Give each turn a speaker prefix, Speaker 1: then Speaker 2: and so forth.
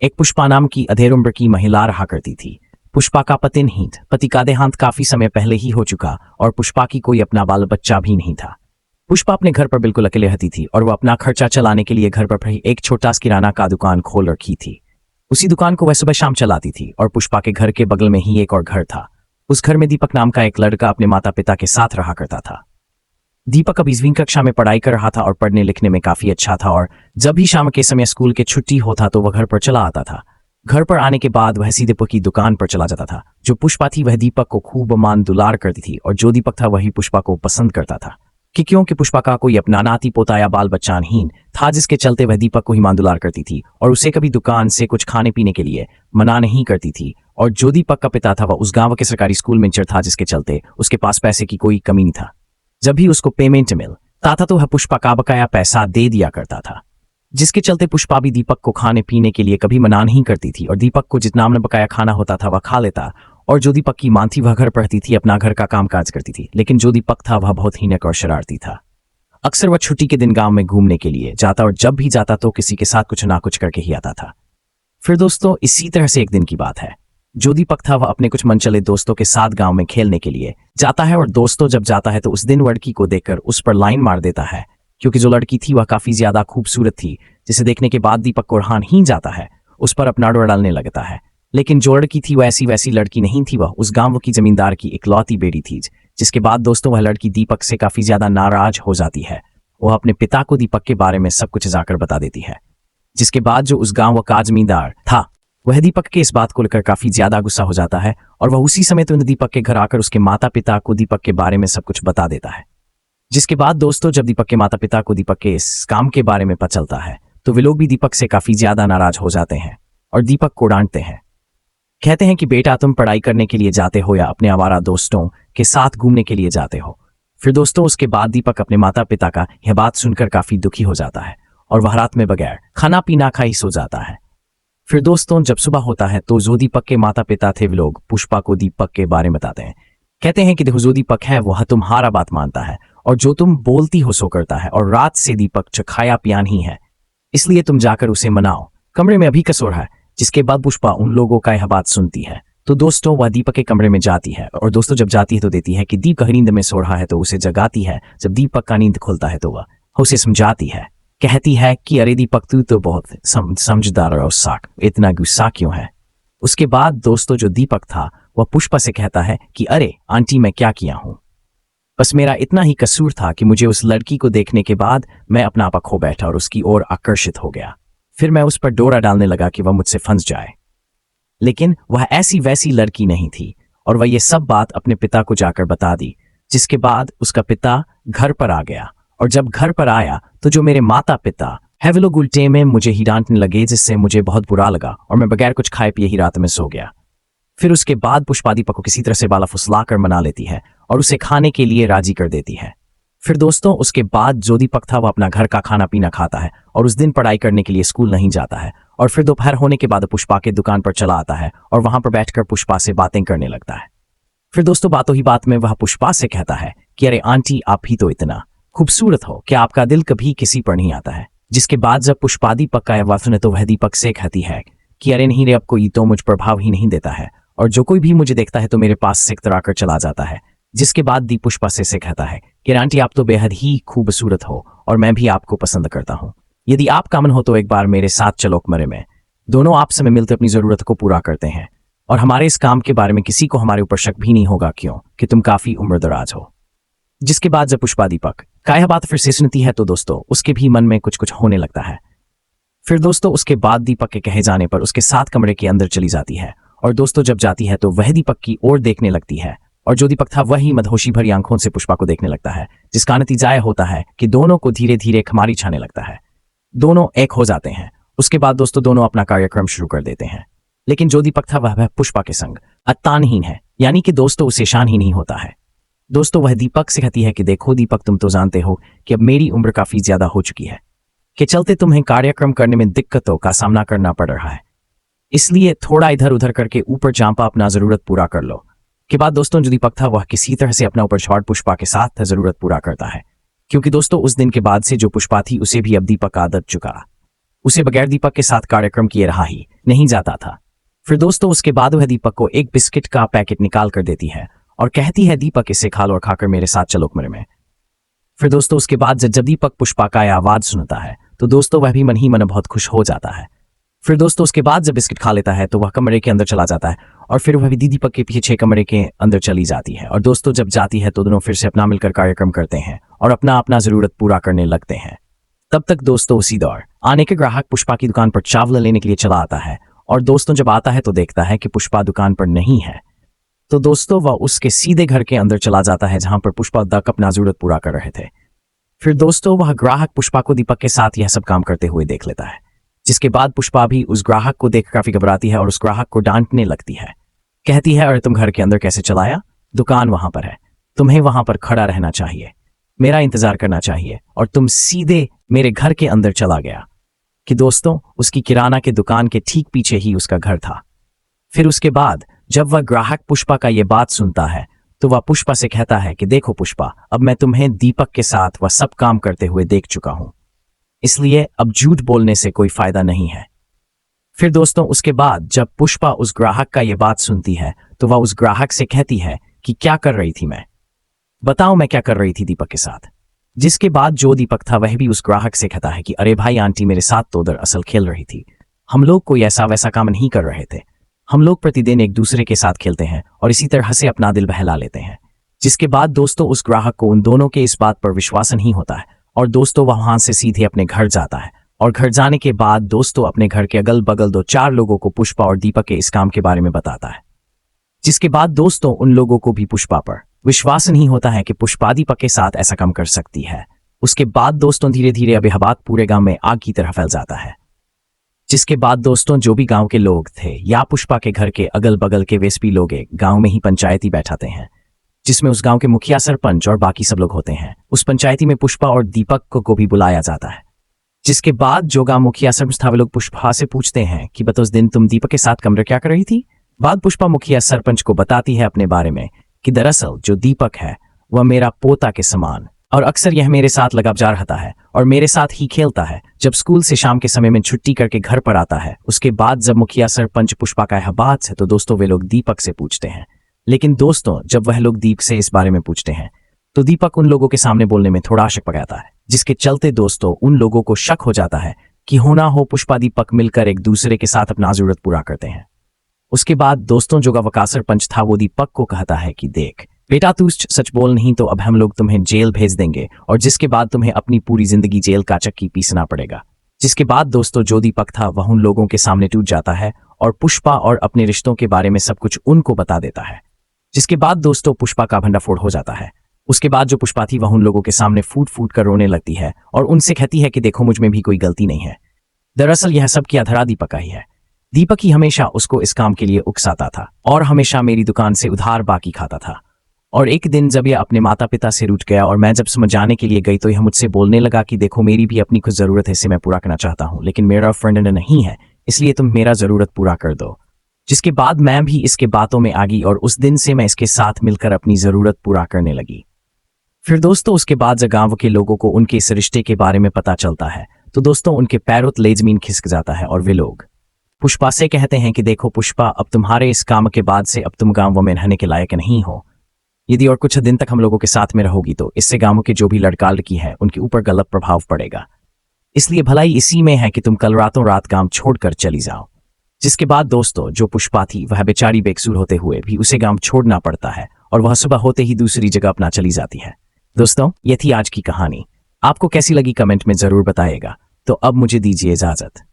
Speaker 1: एक पुष्पा नाम की अधेड़ उम्र की महिला रहा करती थी। पुष्पा का पति का देहांत काफी समय पहले ही हो चुका और पुष्पा की कोई अपना बाल बच्चा भी नहीं था। पुष्पा अपने घर पर बिल्कुल अकेले रहती थी और वो अपना खर्चा चलाने के लिए घर पर ही एक छोटा सा किराना का दुकान खोल रखी थी। उसी दुकान को वह सुबह शाम चलाती थी और पुष्पा के घर के बगल में ही एक और घर था। उस घर में दीपक नाम का एक लड़का अपने माता पिता के साथ रहा करता था। दीपक अब 20वीं कक्षा में पढ़ाई कर रहा था और पढ़ने लिखने में काफी अच्छा था और जब भी शाम के समय स्कूल के छुट्टी होता तो वह घर पर चला आता था। घर पर आने के बाद वह सीधे दीपक की दुकान पर चला जाता था। जो पुष्पा थी वह दीपक को खूब मान दुलार करती थी और जो दीपक था वही पुष्पा को पसंद करता था क्योंकि पुष्पा का कोई अपना नाती पोता या बाल बच्चा नहीं था, जिसके चलते वह दीपक को ही मान दुलार करती थी और उसे कभी दुकान से कुछ खाने पीने के लिए मना नहीं करती थी। और जो दीपक का पिता था वह उस गांव के सरकारी स्कूल में टीचर था, जिसके चलते उसके पास पैसे की कोई कमी नहीं था। जब भी उसको पेमेंट मिलता था तो वह पुष्पा का बकाया पैसा दे दिया करता था, जिसके चलते पुष्पा भी दीपक को खाने पीने के लिए कभी मना नहीं करती थी और दीपक को जितना बकाया खाना होता था वह खा लेता। और जो दीपक की मां थी वह घर पढ़ती थी, अपना घर का कामकाज करती थी, लेकिन जो दीपक था वह बहुत हीनक और शरारती था। अक्सर वह छुट्टी के दिन गांव में घूमने के लिए जाता और जब भी जाता तो किसी के साथ कुछ ना कुछ करके ही आता था। फिर दोस्तों इसी तरह से एक दिन की बात है। जो दीपक था वह अपने कुछ मनचले दोस्तों के साथ गांव में खेलने के लिए जाता है और दोस्तों जब जाता है तो उस दिन लड़की को देखकर उस पर लाइन मार देता है, क्योंकि जो लड़की थी वह काफी ज्यादा खूबसूरत थी, जिसे देखने के बाद दीपक को रहा ही जाता है, उस पर अपना डोर डालने लगता है। लेकिन जो लड़की थी वैसी वैसी लड़की नहीं थी, वह उस गांव की जमींदार की इकलौती बेटी थी, जिसके बाद दोस्तों वह लड़की दीपक से काफी ज्यादा नाराज हो जाती है। वह अपने पिता को दीपक के बारे में सब कुछ जाकर बता देती है, जिसके बाद जो उस गांव का जमींदार था वह दीपक के इस बात को लेकर काफी ज्यादा गुस्सा हो जाता है और वह उसी समय तो दीपक के घर आकर उसके माता पिता को दीपक के बारे में सब कुछ बता देता है। जिसके बाद दोस्तों जब दीपक के माता पिता को दीपक के इस काम के बारे में पता चलता है तो वे लोग भी दीपक से काफी ज्यादा नाराज हो जाते हैं और दीपक को डांटते हैं। कहते हैं कि बेटा तुम पढ़ाई करने के लिए जाते हो या अपने आवारा दोस्तों के साथ घूमने के लिए जाते हो। फिर दोस्तों उसके बाद दीपक अपने माता पिता का यह बात सुनकर काफी दुखी हो जाता है और वह रात में बगैर खाना पीना खा ही सो जाता है। फिर दोस्तों जब सुबह होता है तो जो दीपक के माता पिता थे वे लोग पुष्पा को दीपक के बारे में बताते हैं। कहते हैं कि देखो जो दीपक है वह तुम्हारा बात मानता है और जो तुम बोलती हो सो करता है और रात से दीपक खाया पिया नहीं है, इसलिए तुम जाकर उसे मनाओ, कमरे में अभी कसो रहा है। जिसके बाद पुष्पा उन लोगों का यह बात सुनती है तो दोस्तों वह दीपक के कमरे में जाती है और दोस्तों जब जाती है तो देती है कि दीपक नींद में सो रहा है तो उसे जगाती है। जब दीपक का नींद खुलता है तो वह उसे समझाती है, कहती है कि अरे दीपक तू तो बहुत समझदार और साक, इतना गुस्सा क्यों है। उसके बाद दोस्तों जो दीपक था वह पुष्पा से कहता है कि अरे आंटी मैं क्या किया हूं, बस मेरा इतना ही कसूर था कि मुझे उस लड़की को देखने के बाद मैं अपना आपा खो बैठा और उसकी ओर आकर्षित हो गया। फिर मैं उस पर डोरा डालने लगा कि वह मुझसे फंस जाए, लेकिन वह ऐसी वैसी लड़की नहीं थी और वह ये सब बात अपने पिता को जाकर बता दी। जिसके बाद उसका पिता घर पर आ गया और जब घर पर आया तो जो मेरे माता पिता है वे लोग उल्टे में मुझे ही डांटने लगे, जिससे मुझे बहुत बुरा लगा और मैं बगैर कुछ खाए पिए ही रात में सो गया। फिर उसके बाद पुष्पा दीपक को किसी तरह से बाला फुसला कर मना लेती है और उसे खाने के लिए राजी कर देती है। फिर दोस्तों उसके बाद जो दीपक था वह अपना घर का खाना पीना खाता है और उस दिन पढ़ाई करने के लिए स्कूल नहीं जाता है। और फिर दोपहर होने के बाद पुष्पा के दुकान पर चला आता है और वहां पर बैठकर पुष्पा से बातें करने लगता है। फिर दोस्तों बातों ही बात में वह पुष्पा से कहता है कि अरे आंटी आप ही तो इतना खूबसूरत हो कि आपका दिल कभी किसी पर नहीं आता है। जिसके बाद जब पुष्पा दीपक का यह सुने तो वह दीपक से कहती है कि अरे नहीं रे, अब कोई तो मुझ प्रभाव ही नहीं देता है और जो कोई भी मुझे देखता है तो मेरे पास से इतरा कर चला जाता है। जिसके बाद दीप पुष्पा से कहता है कि आंटी आप तो बेहद ही खूबसूरत हो और मैं भी आपको पसंद करता हूँ। यदि आपका मन हो तो एक बार मेरे साथ चलो कमरे में, दोनों आपस में मिलकर अपनी जरूरत को पूरा करते हैं और हमारे इस काम के बारे में किसी को हमारे ऊपर शक भी नहीं होगा, क्यों कि तुम काफी उम्रदराज हो। जिसके बाद जब पुष्पा दीपक का यह बात फिर से सुनती है तो दोस्तों उसके भी मन में कुछ कुछ होने लगता है। फिर दोस्तों उसके बाद दीपक के कहे जाने पर उसके साथ कमरे के अंदर चली जाती है और दोस्तों जब जाती है तो वह दीपक की ओर देखने लगती है और जो दीपक था वही मदहोशी भरी आंखों से पुष्पा को देखने लगता है, जिसका नतीजा यह होता है कि दोनों को धीरे धीरे खुमारी छाने लगता है। दोनों एक हो जाते हैं। उसके बाद दोस्तों दोनों अपना कार्यक्रम शुरू कर देते हैं, लेकिन जो दीपक था वह पुष्पा के संग अतानहीन है, यानी कि दोस्तों उसे शान ही नहीं होता है। दोस्तों वह दीपक से कहती है कि देखो दीपक तुम तो जानते हो कि अब मेरी उम्र काफी ज्यादा हो चुकी है, के चलते तुम्हें कार्यक्रम करने में दिक्कतों का सामना करना पड़ रहा है, इसलिए थोड़ा इधर उधर करके ऊपर चांपा अपना जरूरत पूरा कर लो। के बाद दोस्तों जो दीपक था वह किसी तरह से अपना ऊपर शॉट पुष्पा के साथ जरूरत पूरा करता है, क्योंकि दोस्तों उस दिन के बाद से जो पुष्पा थी उसे भी अब दीपक आदत चुका, उसे बगैर दीपक के साथ कार्यक्रम किए रहा ही नहीं जाता था। फिर दोस्तों उसके बाद वह दीपक को एक बिस्किट का पैकेट निकाल कर देती है और कहती है, दीपक इसे खा लो और खाकर मेरे साथ चलो कमरे में। फिर दोस्तों उसके बाद जब दीपक पुष्पा का आवाज सुनता है तो दोस्तों वह भी मन ही मन बहुत खुश हो जाता है। फिर दोस्तों उसके बाद जब बिस्किट खा लेता है तो वह कमरे के अंदर चला जाता है और फिर वह भी दीपक के पीछे कमरे के अंदर चली जाती है। और दोस्तों जब जाती है तो दोनों फिर से अपना मिलकर कार्यक्रम करते हैं और अपना अपना जरूरत पूरा करने लगते हैं। तब तक दोस्तों उसी दौर आने के ग्राहक पुष्पा की दुकान पर चावल लेने के लिए चला आता है और दोस्तों जब आता है तो देखता है कि पुष्पा दुकान पर नहीं है। तो दोस्तों वह उसके सीधे घर के अंदर चला जाता है जहां पर पुष्पा तक अपना जरूरत पूरा कर रहे थे। फिर दोस्तों वह ग्राहक पुष्पा को दीपक के साथ यह सब काम करते हुए देख लेता है, जिसके बाद पुष्पा भी उस ग्राहक को देख काफी घबराती है और उस ग्राहक को डांटने लगती है। कहती है, अरे तुम घर के अंदर कैसे चलाया? दुकान वहां पर है, तुम्हें वहां पर खड़ा रहना चाहिए, मेरा इंतजार करना चाहिए, और तुम सीधे मेरे घर के अंदर चला गया। कि दोस्तों उसकी किराना के दुकान के ठीक पीछे ही उसका घर था। फिर उसके बाद जब वह ग्राहक पुष्पा का ये बात सुनता है तो वह पुष्पा से कहता है कि देखो पुष्पा, अब मैं तुम्हें दीपक के साथ वह सब काम करते हुए देख चुका हूं, इसलिए अब झूठ बोलने से कोई फायदा नहीं है। फिर दोस्तों उसके बाद जब पुष्पा उस ग्राहक का ये बात सुनती है तो वह उस ग्राहक से कहती है कि क्या कर रही थी मैं, बताओ मैं क्या कर रही थी दीपक के साथ। जिसके बाद जो दीपक था वह भी उस ग्राहक से कहता है कि अरे भाई आंटी मेरे साथ तो दरअसल खेल रही थी, हम लोग कोई ऐसा वैसा काम नहीं कर रहे थे, हम लोग प्रतिदिन एक दूसरे के साथ खेलते हैं और इसी तरह से अपना दिल बहला लेते हैं। जिसके बाद दोस्तों उस ग्राहक को उन दोनों के इस बात पर विश्वास नहीं होता है और दोस्तों वहां से सीधे अपने घर जाता है। और घर जाने के बाद दोस्तों अपने घर के अगल बगल 2-4 लोगों को पुष्पा और दीपक के इस काम के बारे में बताता है। जिसके बाद दोस्तों उन लोगों को भी पुष्पा पर विश्वास नहीं होता है कि पुष्पा दीपक के साथ ऐसा काम कर सकती है। उसके बाद दोस्तों धीरे धीरे अब यह बात पूरे गांव में आग की तरह फैल जाता है। जिसके बाद दोस्तों जो भी गांव के लोग थे या पुष्पा के घर के अगल बगल के वेस्पी लोग एक गांव में ही पंचायती बैठाते हैं, जिसमें उस गांव के मुखिया, सरपंच और बाकी सब लोग होते हैं। उस पंचायती में पुष्पा और दीपक को भी बुलाया जाता है। जिसके बाद जो गांव मुखिया सरपंच था वे लोग पुष्पा से पूछते हैं कि बता उस दिन तुम दीपक के साथ कमरे क्या कर रही थी। बाद पुष्पा मुखिया सरपंच को बताती है अपने बारे में कि दरअसल जो दीपक है वह मेरा पोता के समान और अक्सर यह मेरे साथ लगातार रहता है और मेरे साथ ही खेलता है। जब स्कूल से शाम के समय में छुट्टी करके घर पर आता है। उसके बाद जब मुखिया सरपंच पुष्पा का यह बात है तो दोस्तों वे लोग दीपक से पूछते हैं, लेकिन दोस्तों जब वह लोग दीपक से इस बारे में पूछते हैं तो दीपक उन लोगों के सामने बोलने में थोड़ा शक पकड़ता है, जिसके चलते दोस्तों उन लोगों को शक हो जाता है कि हो ना हो पुष्पा दीपक मिलकर एक दूसरे के साथ अपना जरूरत पूरा करते हैं। उसके बाद दोस्तों जो गांव का सरपंच था वो दीपक को कहता है कि देख बेटा, तू सच बोल नहीं तो अब हम लोग तुम्हें जेल भेज देंगे और जिसके बाद तुम्हें अपनी पूरी जिंदगी जेल का चक्की पीसना पड़ेगा। जिसके बाद दोस्तों जो दीपक था वह उन लोगों के सामने टूट जाता है और पुष्पा और अपने रिश्तों के बारे में सब कुछ उनको बता देता है। जिसके बाद दोस्तों पुष्पा का भंडाफोड़ हो जाता है। उसके बाद जो पुष्पा थी वह उन लोगों के सामने फूट फूट कर रोने लगती है और उनसे कहती है कि देखो मुझ में भी कोई गलती नहीं है, दरअसल यह सब की आधार दीपक का ही है। दीपक ही हमेशा उसको इस काम के लिए उकसाता था और हमेशा मेरी दुकान से उधार बाकी खाता था। और एक दिन जब यह अपने माता पिता से रूठ गया और मैं जब समझाने के लिए गई तो यह मुझसे बोलने लगा कि देखो मेरी भी अपनी कुछ जरूरत है, इसे मैं पूरा करना चाहता हूँ, लेकिन मेरा फ्रेंड नहीं है, इसलिए तुम मेरा जरूरत पूरा कर दो। जिसके बाद मैं भी इसके बातों में आ गई और उस दिन से मैं इसके साथ मिलकर अपनी जरूरत पूरा करने लगी। फिर दोस्तों उसके बाद जब गांव के लोगों को उनके इस रिश्ते के बारे में पता चलता है तो दोस्तों उनके पैरों तले जमीन खिसक जाता है और वे लोग पुष्पा से कहते हैं कि देखो पुष्पा, अब तुम्हारे इस काम के बाद से अब तुम गांव में रहने के लायक नहीं हो। यदि और कुछ दिन तक हम लोगों के साथ में रहोगी तो इससे गांव के जो भी लड़का लड़की है उनके ऊपर गलत प्रभाव पड़ेगा, इसलिए भलाई इसी में है कि तुम कल रातों रात गांव छोड़कर चली जाओ। जिसके बाद दोस्तों जो पुष्पा थी वह बेचारी बेकसूर होते हुए भी उसे गांव छोड़ना पड़ता है और वह सुबह होते ही दूसरी जगह अपना चली जाती है। दोस्तों ये थी आज की कहानी, आपको कैसी लगी कमेंट में जरूर बताइएगा। तो अब मुझे दीजिए इजाजत।